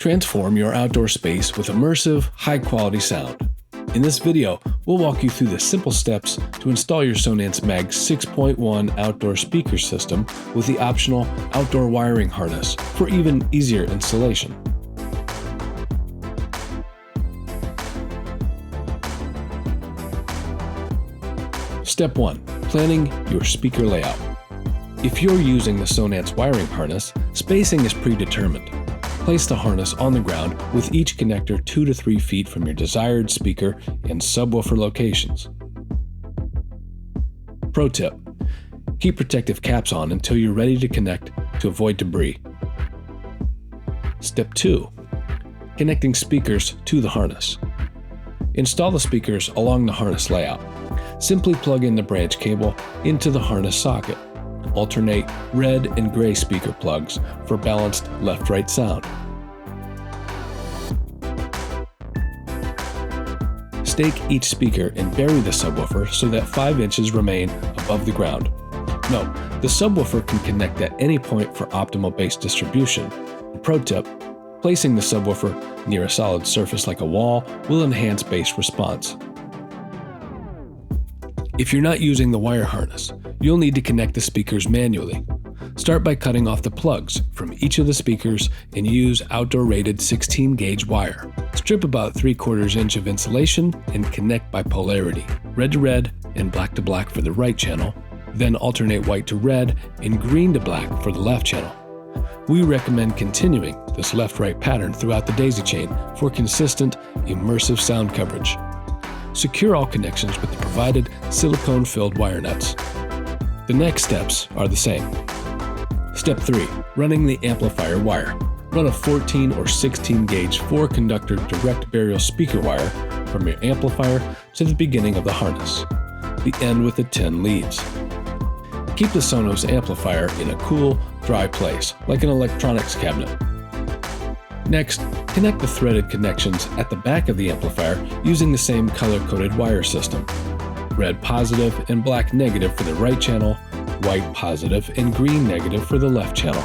Transform your outdoor space with immersive, high-quality sound. In this video, we'll walk you through the simple steps to install your Sonance MAG6.1 outdoor speaker system with the optional outdoor wiring harness for even easier installation. Step 1. Planning your speaker layout. If you're using the Sonance wiring harness, spacing is predetermined. Place the harness on the ground with each connector 2 to 3 feet from your desired speaker and subwoofer locations. Pro tip: keep protective caps on until you're ready to connect to avoid debris. Step 2. Connecting speakers to the harness. Install the speakers along the harness layout. Simply plug in the branch cable into the harness socket. Alternate red and gray speaker plugs for balanced left-right sound. Stake each speaker and bury the subwoofer so that 5 inches remain above the ground. Note, the subwoofer can connect at any point for optimal bass distribution. Pro tip: placing the subwoofer near a solid surface like a wall will enhance bass response. If you're not using the wire harness, you'll need to connect the speakers manually. Start by cutting off the plugs from each of the speakers and use outdoor rated 16-gauge wire. Strip about 3/4 inch of insulation and connect by polarity, red to red and black to black for the right channel, then alternate white to red and green to black for the left channel. We recommend continuing this left-right pattern throughout the daisy chain for consistent, immersive sound coverage. Secure all connections with the provided silicone-filled wire nuts. The next steps are the same. Step 3. Running the amplifier wire. Run a 14 or 16 gauge 4-conductor direct burial speaker wire from your amplifier to the beginning of the harness, the end with the 10 leads. Keep the Sonos amplifier in a cool, dry place, like an electronics cabinet. Next, connect the threaded connections at the back of the amplifier using the same color-coded wire system. Red positive and black negative for the right channel, white positive and green negative for the left channel.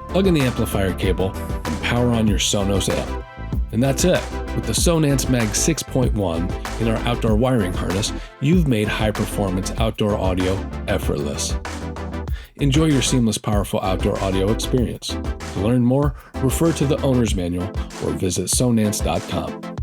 Plug in the amplifier cable and power on your Sonos Amp. And that's it. With the Sonance MAG6.1 in our outdoor wiring harness, you've made high-performance outdoor audio effortless. Enjoy your seamless, powerful outdoor audio experience. To learn more, refer to the owner's manual or visit sonance.com.